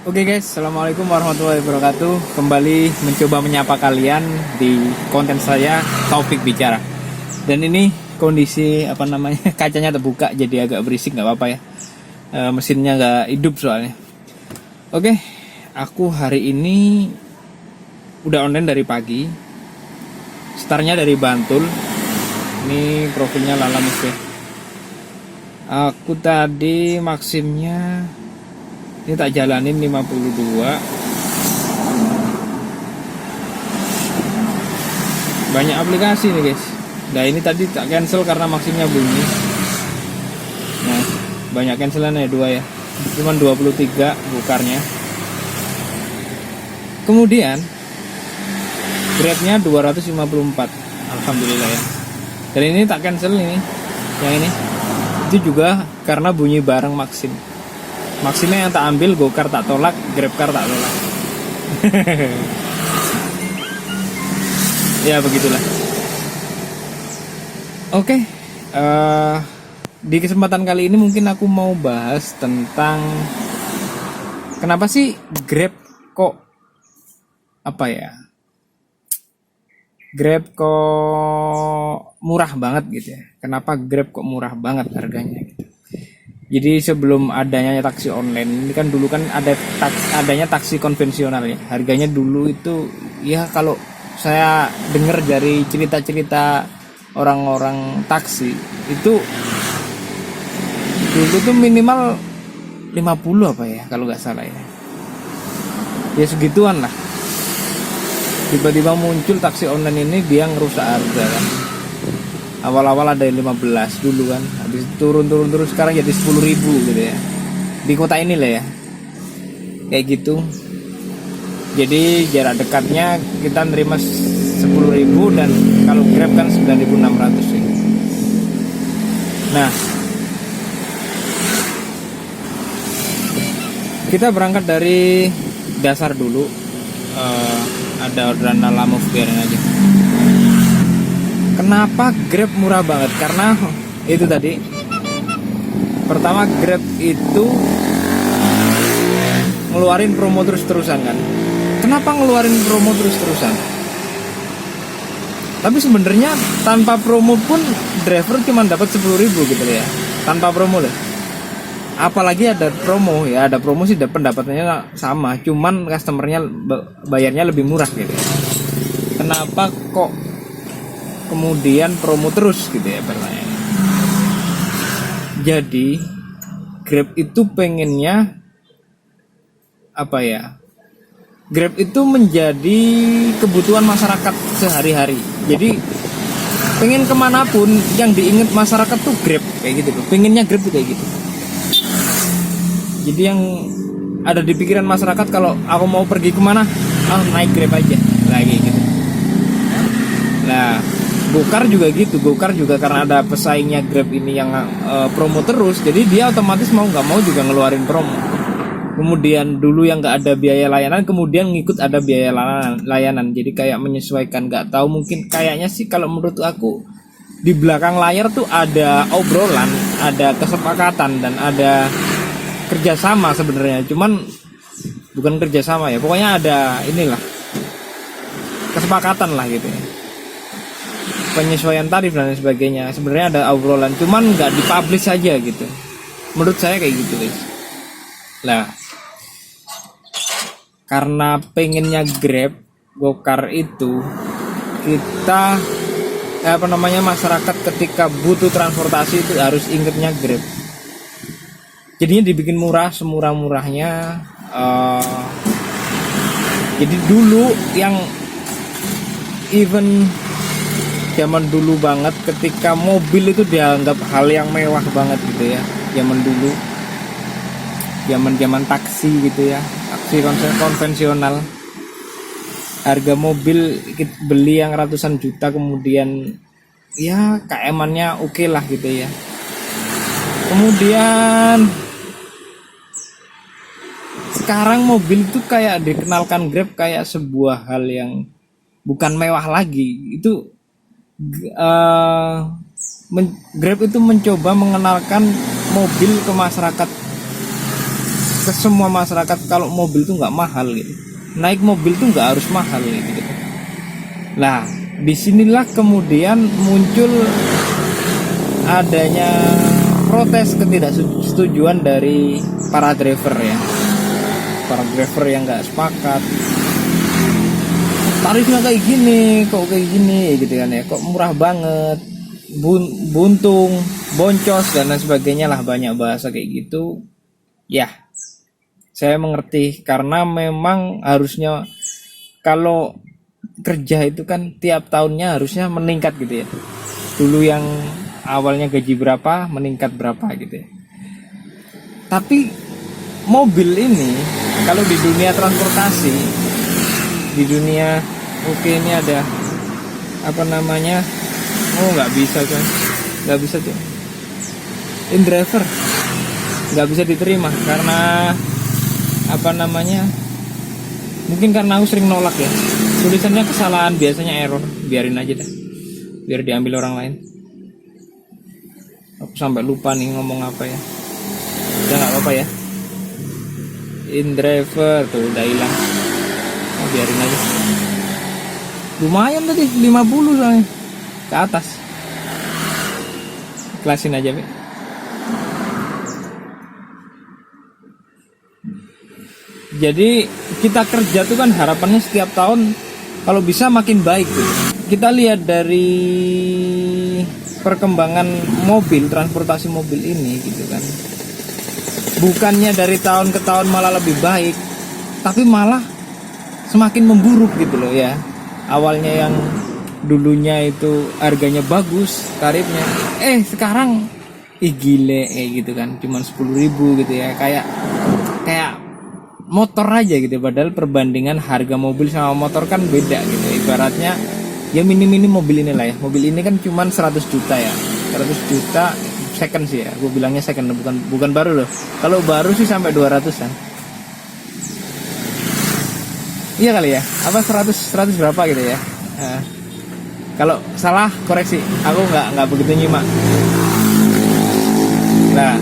Oke guys, assalamualaikum warahmatullahi wabarakatuh. Kembali mencoba menyapa kalian di konten saya Taufik Bicara. Dan ini kondisi kacanya terbuka jadi agak berisik, nggak apa-apa ya. Mesinnya nggak hidup soalnya. Oke, aku hari ini udah online dari pagi. Startnya dari Bantul. Ini profilnya Lala Musbeh. Aku tadi maksimnya ini tak jalanin 52. Banyak aplikasi nih guys. Nah ini tadi tak cancel karena maksimnya bunyi. Nah banyak cancelan ya, 2 ya. Cuman 23 bukarnya. Kemudian grade-nya 254. Alhamdulillah ya. Dan ini tak cancel ini. Yang ini. Itu juga karena bunyi bareng maksim. Maksimnya yang tak ambil, Gokar tak tolak, Grabcar tak tolak. Ya begitulah. Oke, di kesempatan kali ini mungkin aku mau bahas tentang kenapa sih Grab kok Grab kok murah banget gitu ya. Kenapa Grab kok murah banget harganya gitu. Jadi sebelum adanya taksi online ini kan dulu kan adanya taksi konvensional ya. Harganya dulu itu ya kalau saya dengar dari cerita-cerita orang-orang taksi itu dulu tuh minimal 50 apa ya kalau nggak salah ya. Ya segituan lah. Tiba-tiba muncul taksi online ini dia ngerusak harga kan. Awal-awal ada 15 dulu kan, habis turun sekarang jadi 10.000 gitu ya. Di kota ini lah ya. Kayak gitu. Jadi jarak dekatnya kita nerima 10.000 dan kalau Grab kan 9.600 ya. Nah, kita berangkat dari dasar dulu. Ada orderan Lala Musbeh aja. Kenapa Grab murah banget? Karena itu tadi. Pertama, Grab itu ngeluarin promo terus-terusan kan. Kenapa ngeluarin promo terus-terusan? Tapi sebenarnya tanpa promo pun driver cuma dapat 10.000 gitu ya. Tanpa promo loh. Apalagi ada promo ya, ada promo sih pendapatannya sama, cuman customernya bayarnya lebih murah gitu. Kenapa kok kemudian promo terus gitu ya pertanyaan. Jadi Grab itu pengennya Grab itu menjadi kebutuhan masyarakat sehari-hari. Jadi pengen kemanapun yang diingat masyarakat tuh Grab kayak gitu. Pengennya Grab tuh kayak gitu. Jadi yang ada di pikiran masyarakat kalau aku mau pergi kemana, naik Grab aja lagi gitu. Nah, Gokar juga gitu. Gokar juga karena ada pesaingnya Grab ini yang promo terus, jadi dia otomatis mau nggak mau juga ngeluarin promo. Kemudian dulu yang nggak ada biaya layanan, kemudian ngikut ada biaya layanan. Jadi kayak menyesuaikan, nggak tahu mungkin kayaknya sih kalau menurut aku di belakang layar tuh ada obrolan, ada kesepakatan dan ada kerjasama sebenarnya. Cuman bukan kerjasama ya, pokoknya ada inilah kesepakatan lah gitu ya. Penyesuaian tarif dan sebagainya. Sebenarnya ada obrolan, cuman nggak dipublish aja gitu. Menurut saya kayak gitu guys. Lah, karena pengennya Grab, Gokar itu kita masyarakat ketika butuh transportasi itu harus ingetnya Grab. Jadinya dibikin murah semurah-murahnya. Jadi dulu yang even zaman dulu banget ketika mobil itu dianggap hal yang mewah banget gitu ya. Zaman taksi gitu ya, taksi konvensional. Harga mobil beli yang ratusan juta, kemudian ya KM-annya oke lah gitu ya. Kemudian sekarang mobil itu kayak dikenalkan Grab kayak sebuah hal yang bukan mewah lagi. Itu Grab itu mencoba mengenalkan mobil ke masyarakat ke semua masyarakat kalau mobil itu nggak mahal gitu. Naik mobil itu nggak harus mahal gitu. Nah, disinilah kemudian muncul adanya protes ketidaksetujuan dari para driver ya. Para driver yang nggak sepakat. Tarifnya kayak gini, kok kayak gini gitu kan ya. Kok murah banget. Buntung, boncos dan lain sebagainya lah, banyak bahasa kayak gitu. Ya, saya mengerti karena memang harusnya kalau kerja itu kan tiap tahunnya harusnya meningkat gitu ya. Dulu yang awalnya gaji berapa meningkat berapa gitu ya. Tapi mobil ini kalau di dunia transportasi, di dunia ini ada apa namanya, nggak bisa kan, nggak bisa tuh in driver nggak bisa diterima karena apa namanya, mungkin karena aku sering nolak ya, tulisannya kesalahan, biasanya error, biarin aja dah, biar diambil orang lain. Aku sampai lupa nih ngomong apa ya, udah nggak apa-apa ya, in driver tuh udah hilang, biarin aja. Lumayan tadi 50 soalnya ke atas, ikhlasin aja Be. Jadi kita kerja tuh kan harapannya setiap tahun kalau bisa makin baik gitu. Kita lihat dari perkembangan mobil, transportasi mobil ini gitu kan, bukannya dari tahun ke tahun malah lebih baik, tapi malah semakin memburuk gitu loh ya. Awalnya yang dulunya itu harganya bagus, tarifnya sekarang gile gitu kan, cuman 10.000 gitu ya, kayak motor aja gitu. Padahal perbandingan harga mobil sama motor kan beda gitu. Ibaratnya ya minim-minim mobil ini lah ya. Mobil ini kan cuman 100 juta ya. 100 juta second sih ya. Gue bilangnya second, bukan baru loh. Kalau baru sih sampai 200-an. Iya kali ya. Apa 100 berapa gitu ya. Kalau salah koreksi. Aku nggak begitu nyimak. Nah,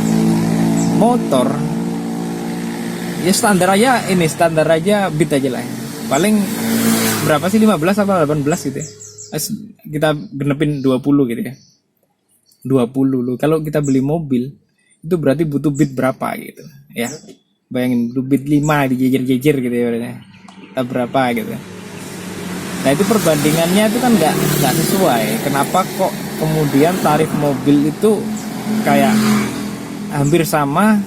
motor ya standar aja Beat aja lah ya. Paling berapa sih, 15 apa 18 gitu ya, kita genepin 20 gitu ya, 20 loh. Kalau kita beli mobil itu berarti butuh Beat berapa gitu ya, bayangin butuh Beat 5 dijejer-jejer gitu ya, kita berapa gitu. Nah itu perbandingannya itu kan nggak sesuai. Kenapa kok kemudian tarif mobil itu kayak hampir sama,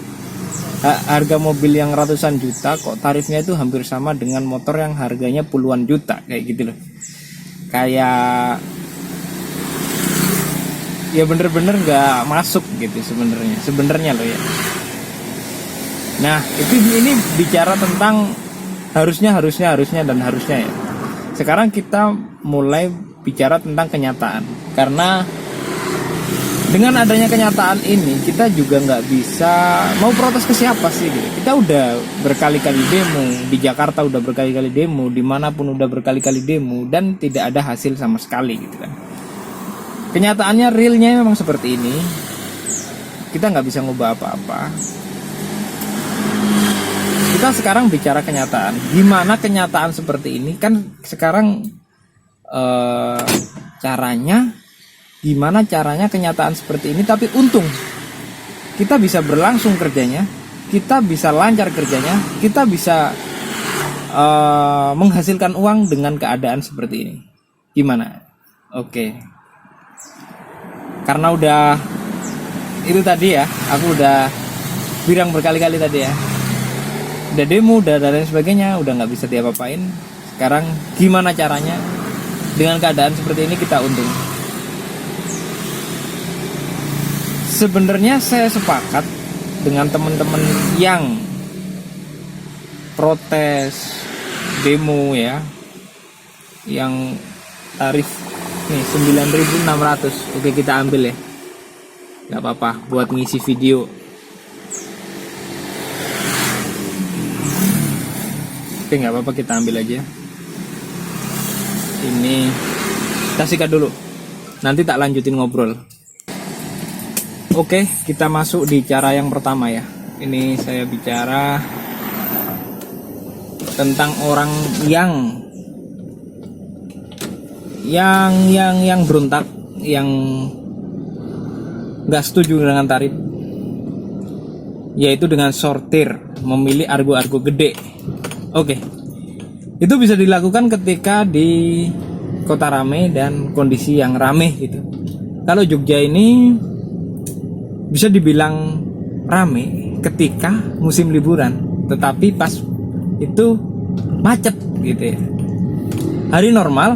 harga mobil yang ratusan juta kok tarifnya itu hampir sama dengan motor yang harganya puluhan juta kayak gitu loh. Kayak ya bener-bener nggak masuk gitu sebenarnya loh ya. Nah ini bicara tentang harusnya ya. Sekarang kita mulai bicara tentang kenyataan, karena dengan adanya kenyataan ini kita juga nggak bisa mau protes ke siapa sih gitu. Kita udah berkali-kali demo di Jakarta, udah berkali-kali demo, dimanapun udah berkali-kali demo, dan tidak ada hasil sama sekali gitu kan. Kenyataannya realnya memang seperti ini. Kita nggak bisa ngubah apa-apa. Kita sekarang bicara kenyataan. Gimana kenyataan seperti ini kan sekarang gimana caranya kenyataan seperti ini tapi untung kita bisa berlangsung kerjanya, kita bisa lancar kerjanya, kita bisa menghasilkan uang dengan keadaan seperti ini. Gimana? Oke. Karena udah itu tadi ya, aku udah bilang berkali-kali tadi ya, udah demo, udah dan lain sebagainya, udah nggak bisa diapa-apain. Sekarang gimana caranya dengan keadaan seperti ini kita untung? Sebenarnya saya sepakat dengan teman-teman yang protes demo ya, yang tarif nih 9.600. Oke, kita ambil ya, nggak apa-apa buat ngisi video. Oke, nggak apa-apa, kita ambil aja. Ini kita sikat dulu, nanti tak lanjutin ngobrol. Oke, kita masuk di cara yang pertama ya. Ini saya bicara tentang orang yang berontak, yang nggak setuju dengan tarif, yaitu dengan sortir, memilih argo-argo gede. Oke, itu bisa dilakukan ketika di kota rame dan kondisi yang rame gitu. Kalau Jogja ini bisa dibilang rame ketika musim liburan, tetapi pas itu macet gitu ya. Hari normal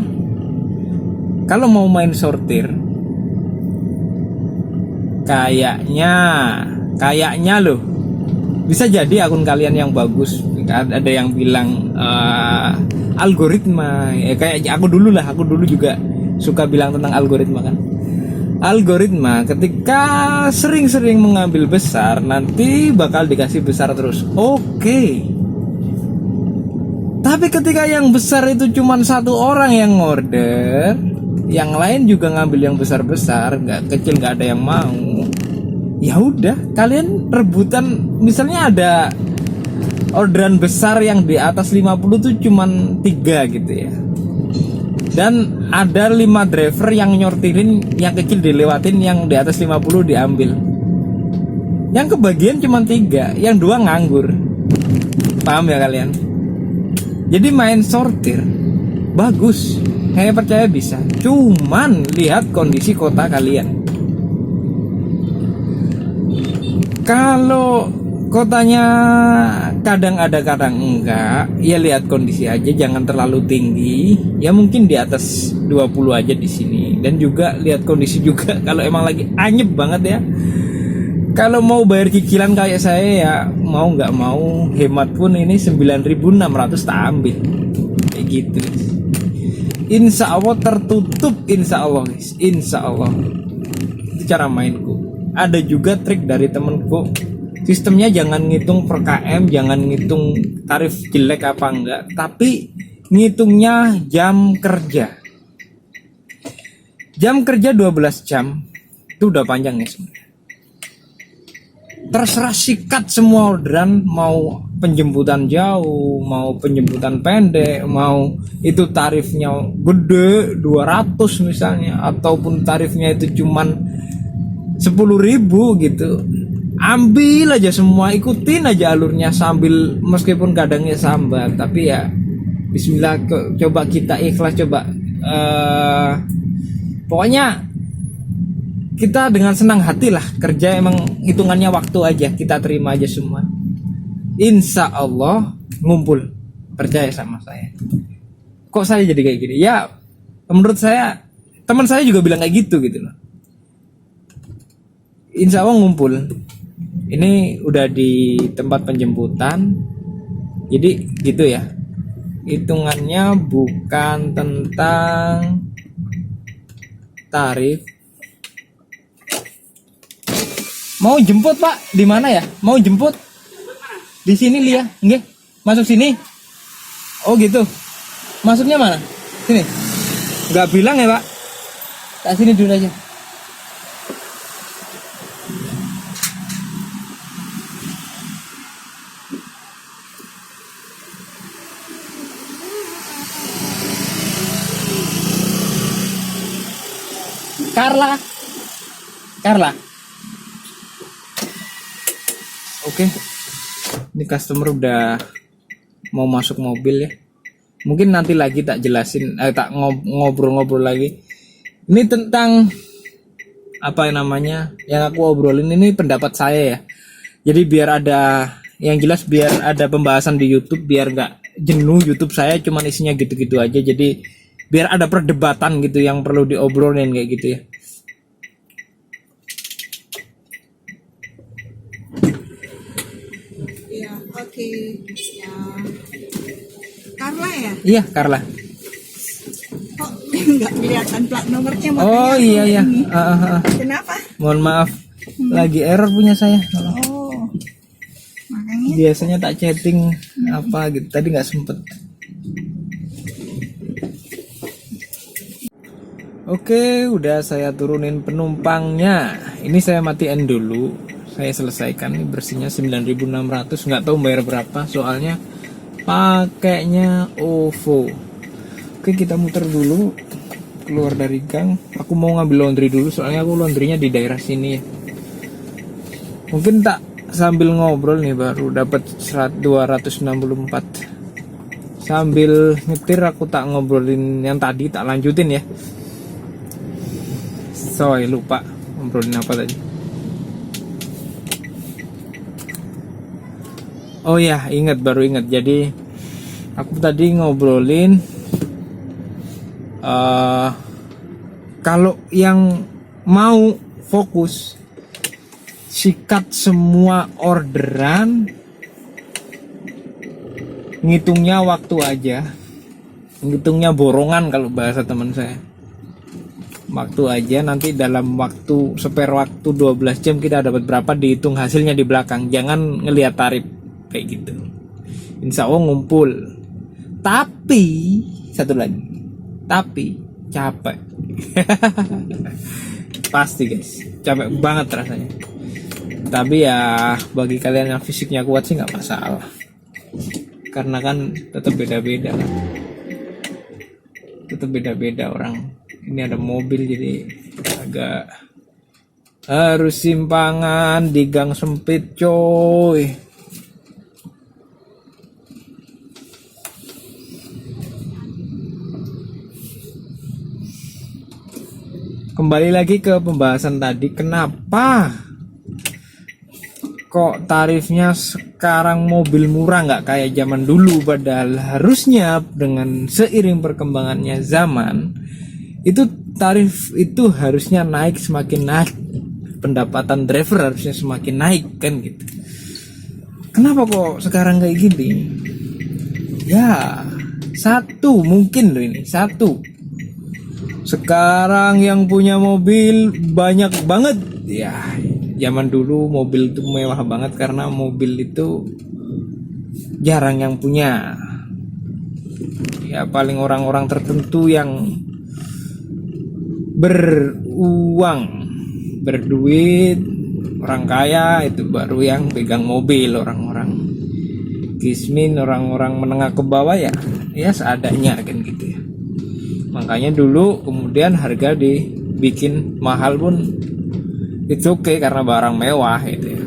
kalau mau main sortir, kayaknya loh, bisa jadi akun kalian yang bagus. Ada yang bilang algoritma, ya kayak aku dulu juga suka bilang tentang algoritma kan. Algoritma ketika sering-sering mengambil besar, nanti bakal dikasih besar terus. Oke. Tapi ketika yang besar itu cuma satu orang yang order, yang lain juga ngambil yang besar-besar, nggak kecil, nggak ada yang mau. Ya udah, kalian rebutan. Misalnya ada orderan besar yang di atas 50 tuh cuman 3 gitu ya. Dan ada 5 driver yang nyortirin, yang kecil dilewatin, yang di atas 50 diambil. Yang kebagian cuma 3, yang 2 nganggur. Paham ya kalian? Jadi main sortir bagus, saya percaya bisa. Cuman lihat kondisi kota kalian. Kalau kotanya kadang ada kadang enggak, ya lihat kondisi aja, jangan terlalu tinggi. Ya mungkin di atas 20 aja di sini. Dan juga lihat kondisi juga, kalau emang lagi anyep banget ya. Kalau mau bayar cicilan kayak saya ya mau nggak mau hemat pun ini 9.600 tak ambil. Kayak gitu. Insya Allah tertutup, insya Allah guys, insya Allah. Itu cara mainku. Ada juga trik dari temenku. Sistemnya jangan ngitung per km, jangan ngitung tarif jelek apa enggak, tapi ngitungnya jam kerja. Jam kerja 12 jam itu udah panjang nih sebenarnya. Terserah sikat semua orderan, mau penjemputan jauh, mau penjemputan pendek, mau itu tarifnya gede 200 misalnya, ataupun tarifnya itu cuman 10.000 gitu. Ambil aja semua, ikutin aja alurnya sambil, meskipun kadangnya sambat, tapi ya bismillah, coba kita ikhlas, coba pokoknya kita dengan senang hati lah kerja. Emang hitungannya waktu aja, kita terima aja semua, insya Allah ngumpul, percaya sama saya. Kok saya jadi kayak gini ya, menurut saya teman saya juga bilang kayak gitu loh. Insya Allah ngumpul. Ini udah di tempat penjemputan, jadi gitu ya. Hitungannya bukan tentang tarif. Mau jemput Pak? Di mana ya? Mau jemput? Di sini Lia, nggih. Masuk sini. Oh gitu. Masuknya mana? Sini. Nggak bilang ya Pak? Tak sini dulu aja. Carla. Oke. Ini customer udah mau masuk mobil ya. Mungkin nanti lagi tak jelasin, tak ngobrol-ngobrol lagi. Ini tentang apa namanya yang aku obrolin ini, pendapat saya ya. Jadi biar ada yang jelas, biar ada pembahasan di YouTube, biar nggak jenuh YouTube saya cuman isinya gitu-gitu aja. Jadi biar ada perdebatan gitu yang perlu diobrolin kayak gitu ya. Ya, oke. Ya. Carla ya? Iya, Carla. Kok nggak kelihatan plat nomornya? Oh iya. Kenapa? Mohon maaf, lagi error punya saya. Oh, makanya. Biasanya tak chatting apa gitu, tadi nggak sempet. Oke, udah saya turunin penumpangnya. Ini saya matiin dulu. saya selesaikan. Ini bersihnya 9.600, nggak tahu bayar berapa soalnya pakainya OVO. Oke, kita muter dulu keluar dari gang. Aku mau ngambil laundry dulu soalnya aku laundrynya di daerah sini ya. Mungkin tak sambil ngobrol nih baru dapat 264. Sambil nyetir aku tak ngobrolin yang tadi, tak lanjutin ya. Soy lupa ngobrolin apa tadi. Oh ya, baru ingat. Jadi aku tadi ngobrolin kalau yang mau fokus sikat semua orderan, ngitungnya waktu aja, ngitungnya borongan kalau bahasa teman saya. Waktu aja, nanti dalam waktu spare waktu 12 jam kita dapat berapa, dihitung hasilnya di belakang. Jangan ngelihat tarif kayak gitu. Insya Allah ngumpul. Tapi satu lagi, tapi capek. Pasti guys, capek banget rasanya. Tapi ya bagi kalian yang fisiknya kuat sih nggak masalah, karena kan tetap beda-beda kan. Tetap beda-beda orang. Ini ada mobil jadi agak harus simpangan di gang sempit coy. Kembali lagi ke pembahasan tadi, kenapa kok tarifnya sekarang mobil murah, nggak kayak zaman dulu? Padahal harusnya dengan seiring perkembangannya zaman itu tarif itu harusnya naik, semakin naik pendapatan driver harusnya semakin naik kan gitu. Kenapa kok sekarang kayak gini? Ya satu mungkin loh, ini satu, sekarang yang punya mobil banyak banget ya. Zaman dulu mobil itu mewah banget karena mobil itu jarang yang punya. Ya paling orang-orang tertentu yang beruang, berduit, orang kaya itu baru yang pegang mobil. Orang-orang kismin, orang-orang menengah ke bawah ya seadanya kan gitu ya. Makanya dulu kemudian harga dibikin mahal pun it's okay karena barang mewah itu ya.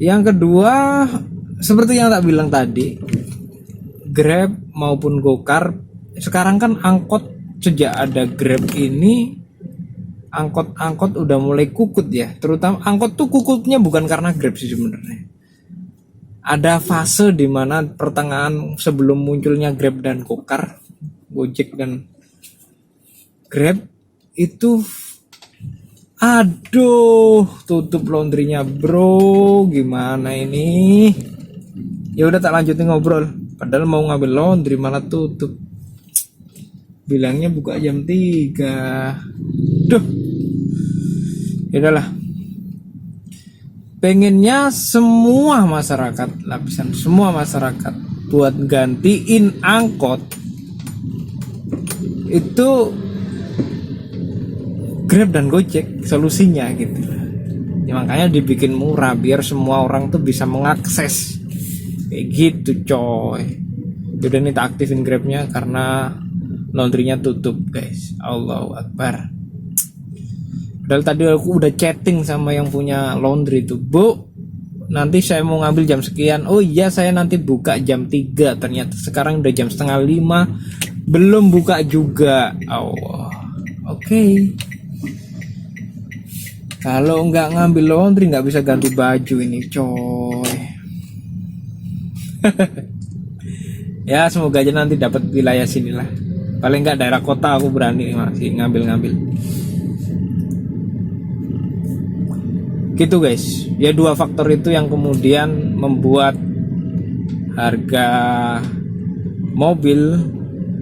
Yang kedua seperti yang tak bilang tadi, Grab maupun Gokar sekarang kan angkot, sejak ada Grab ini angkot-angkot udah mulai kukut ya. Terutama angkot tuh kukutnya bukan karena Grab sih sebenarnya. Ada fase di mana pertengahan sebelum munculnya Grab dan Gokar, Gojek dan Grab itu, aduh, tutup laundrynya bro, gimana ini? Ya udah tak lanjutin ngobrol. Padahal mau ngambil laundry malah tutup. Bilangnya buka jam 3. Duh. Ya udahlah. Pengennya semua masyarakat, lapisan semua masyarakat buat gantiin angkot itu Grab dan Gojek solusinya gitu ya. Makanya dibikin murah biar semua orang tuh bisa mengakses kayak gitu coy. Udah nih tak aktifin Grabnya karena laundrynya tutup guys. Allahu Akbar. Padahal tadi aku udah chatting sama yang punya laundry itu, Bu, nanti saya mau ngambil jam sekian. Oh iya, saya nanti buka jam 3. Ternyata sekarang udah jam setengah 5, belum buka juga. Allah. Oke. Kalau nggak ngambil laundry nggak bisa ganti baju ini coy. Ya semoga aja nanti dapat wilayah sinilah. Paling nggak daerah kota aku berani masih ngambil-ngambil. Gitu guys, ya dua faktor itu yang kemudian membuat harga mobil,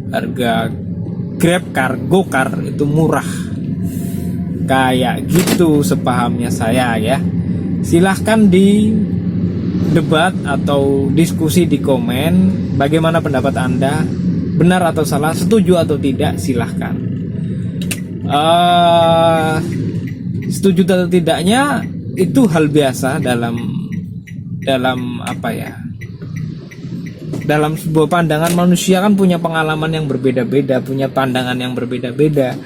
harga Grab Car, Gokar itu murah. Kayak gitu sepahamnya saya ya. Silahkan di debat atau diskusi di komen bagaimana pendapat Anda. benar atau salah, setuju atau tidak, silahkan. Setuju atau tidaknya itu hal biasa dalam apa ya, dalam sebuah pandangan. Manusia kan punya pengalaman yang berbeda-beda, punya pandangan yang berbeda-beda.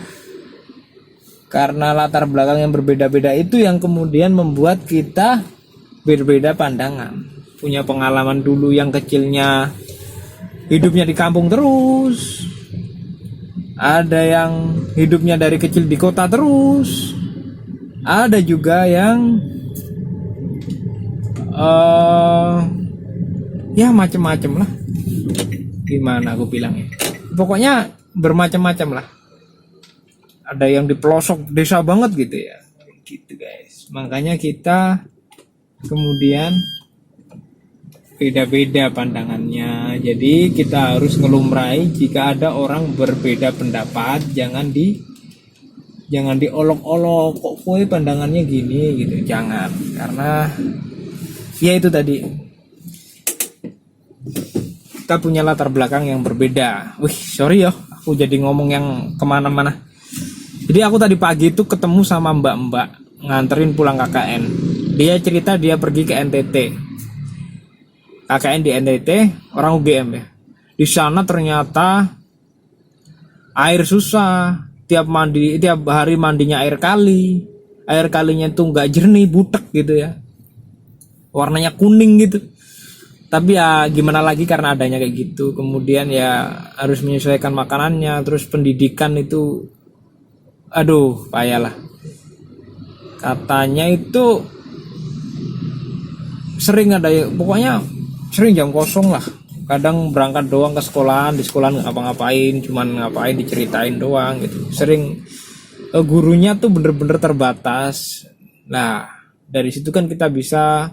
Karena latar belakang yang berbeda-beda itu yang kemudian membuat kita berbeda pandangan. Punya pengalaman dulu yang kecilnya hidupnya di kampung terus, ada yang hidupnya dari kecil di kota terus, ada juga yang ya macem-macem lah. Gimana aku bilangnya, pokoknya bermacam-macam lah. Ada yang di pelosok desa banget gitu ya, gitu guys. Makanya kita kemudian beda-beda pandangannya. Jadi kita harus ngelumrai jika ada orang berbeda pendapat, jangan diolok-olok, kok kowe pandangannya gini gitu, jangan. Karena ya itu tadi, kita punya latar belakang yang berbeda. Wih, sorry ya, aku jadi ngomong yang kemana-mana. Jadi aku tadi pagi itu ketemu sama mbak-mbak nganterin pulang KKN. Dia cerita dia pergi ke NTT. KKN di NTT, orang UGM ya. Di sana ternyata air susah. Tiap hari mandinya air kali. Air kalinya tuh nggak jernih, butek gitu ya. Warnanya kuning gitu. Tapi ya gimana lagi karena adanya kayak gitu. Kemudian ya harus menyesuaikan makanannya. Terus pendidikan itu, aduh payah lah. Katanya itu sering ada, pokoknya sering jam kosong lah. Kadang berangkat doang ke sekolahan, di sekolah nggak ngapa-ngapain, cuman ngapain diceritain doang gitu. Sering gurunya tuh bener-bener terbatas. Nah dari situ kan kita bisa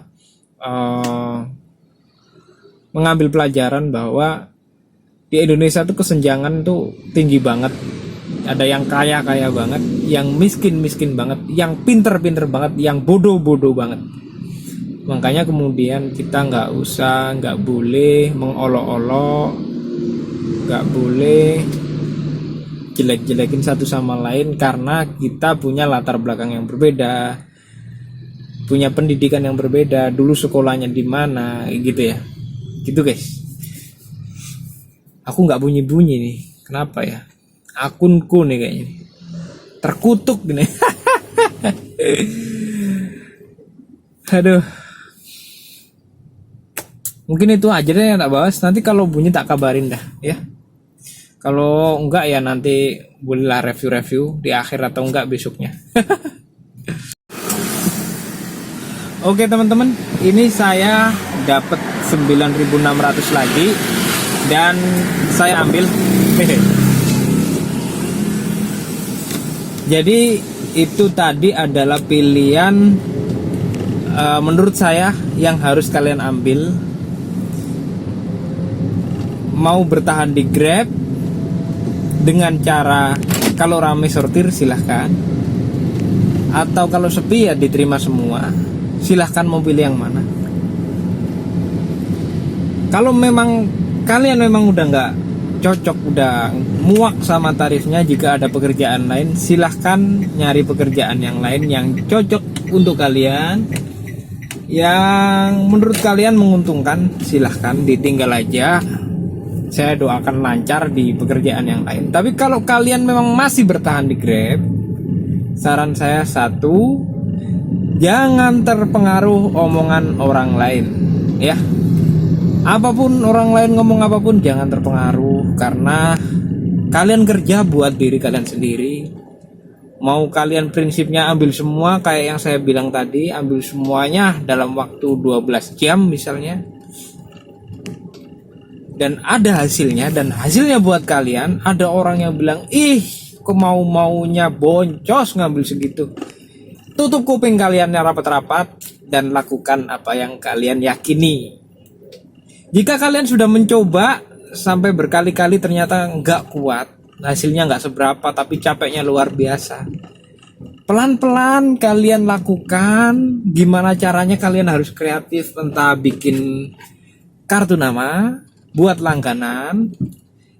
mengambil pelajaran bahwa di Indonesia tuh kesenjangan tuh tinggi banget. Ada yang kaya banget, yang miskin banget, yang pinter banget, yang bodoh banget. Makanya kemudian kita nggak boleh mengolok-olok, nggak boleh jelek-jelekin satu sama lain karena kita punya latar belakang yang berbeda, punya pendidikan yang berbeda, dulu sekolahnya di mana, gitu ya, gitu guys. Aku nggak bunyi nih, kenapa ya? Akunku nih kayaknya terkutuk gini. Aduh. Mungkin itu aja deh yang tak bahas. Nanti kalau bunyi tak kabarin dah ya. Kalau enggak ya nanti bolehlah review di akhir atau enggak besoknya. Oke teman-teman, ini saya dapat 9.600 lagi dan saya ambil. Jadi itu tadi adalah pilihan menurut saya yang harus kalian ambil. Mau bertahan di Grab dengan cara kalau rame sortir silahkan, atau kalau sepi ya diterima semua. Silahkan mau pilih yang mana. Kalau memang kalian memang udah nggak cocok, udah muak sama tarifnya, jika ada pekerjaan lain silahkan nyari pekerjaan yang lain yang cocok untuk kalian, yang menurut kalian menguntungkan. Silahkan ditinggal aja, saya doakan lancar di pekerjaan yang lain. Tapi kalau kalian memang masih bertahan di Grab, saran saya satu, jangan terpengaruh omongan orang lain ya. Apapun orang lain ngomong apapun, jangan terpengaruh, karena kalian kerja buat diri kalian sendiri. Mau kalian prinsipnya ambil semua kayak yang saya bilang tadi, ambil semuanya dalam waktu 12 jam misalnya, dan ada hasilnya, dan hasilnya buat kalian. Ada orang yang bilang, ih kok mau-maunya boncos ngambil segitu. Tutup kuping kalian yang rapat-rapat dan lakukan apa yang kalian yakini. Jika kalian sudah mencoba sampai berkali-kali ternyata nggak kuat, hasilnya nggak seberapa tapi capeknya luar biasa, pelan-pelan kalian lakukan. Gimana caranya kalian harus kreatif, entah bikin kartu nama, buat langganan,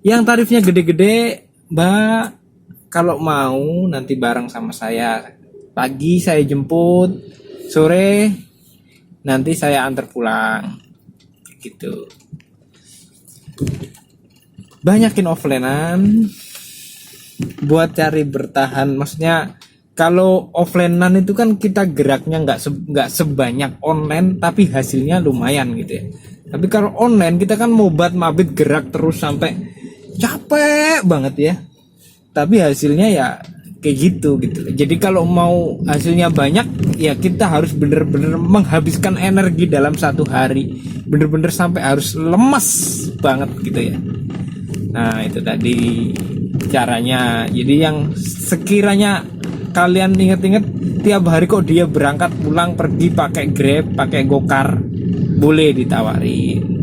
Yang tarifnya gede-gede, Mbak, kalau mau nanti bareng sama saya. Pagi saya jemput, sore nanti saya antar pulang. Gitu. Banyakin offlinean buat cari bertahan. Maksudnya kalau offlinean itu kan kita geraknya nggak sebanyak online, tapi hasilnya lumayan gitu ya. Tapi kalau online kita kan mobat mabit gerak terus sampai capek banget ya. Tapi hasilnya ya kayak gitu. Jadi kalau mau hasilnya banyak ya kita harus bener-bener menghabiskan energi dalam satu hari, bener-bener sampai harus lemas banget gitu ya. Nah itu tadi caranya. Jadi yang sekiranya kalian inget-inget tiap hari kok dia berangkat pulang pergi pakai Grab, pakai Gokar, boleh ditawarin.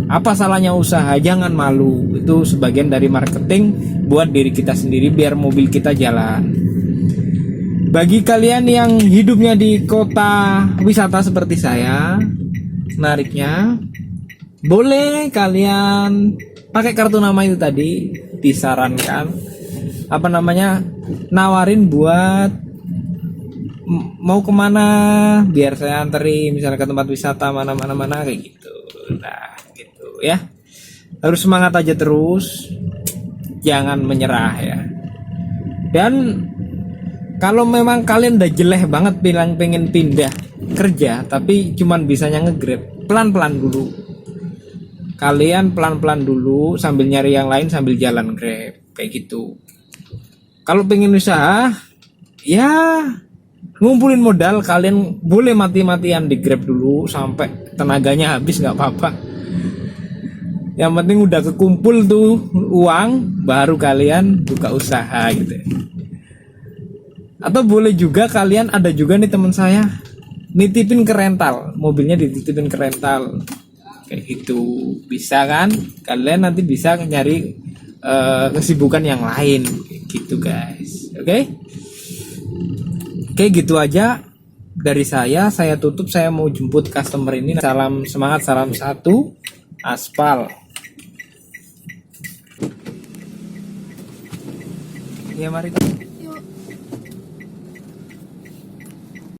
Apa salahnya usaha? Jangan malu. Itu sebagian dari marketing buat diri kita sendiri biar mobil kita jalan. Bagi kalian yang hidupnya di kota wisata seperti saya, menariknya boleh kalian pakai kartu nama itu tadi. Disarankan apa namanya, nawarin buat mau kemana biar saya anteri, misalnya ke tempat wisata mana kayak gitu. Nah gitu ya, harus semangat aja terus, jangan menyerah ya. Dan kalau memang kalian udah jelek banget bilang pengen pindah kerja tapi cuman bisanya nge-Grab, pelan-pelan dulu. Kalian pelan-pelan dulu sambil nyari yang lain sambil jalan Grab kayak gitu. Kalau pengen usaha ya ngumpulin modal, kalian boleh mati-matian di Grab dulu sampai tenaganya habis nggak apa-apa. Yang penting udah kekumpul tuh uang, baru kalian buka usaha gitu. Atau boleh juga kalian, ada juga nih teman saya nitipin ke rental, mobilnya dititipin ke rental kayak gitu, bisa kan? Kalian nanti bisa nyari kesibukan yang lain gitu guys. Oke, gitu aja dari saya tutup. Saya mau jemput customer ini. Salam semangat, salam satu aspal ya, mari. Yuk.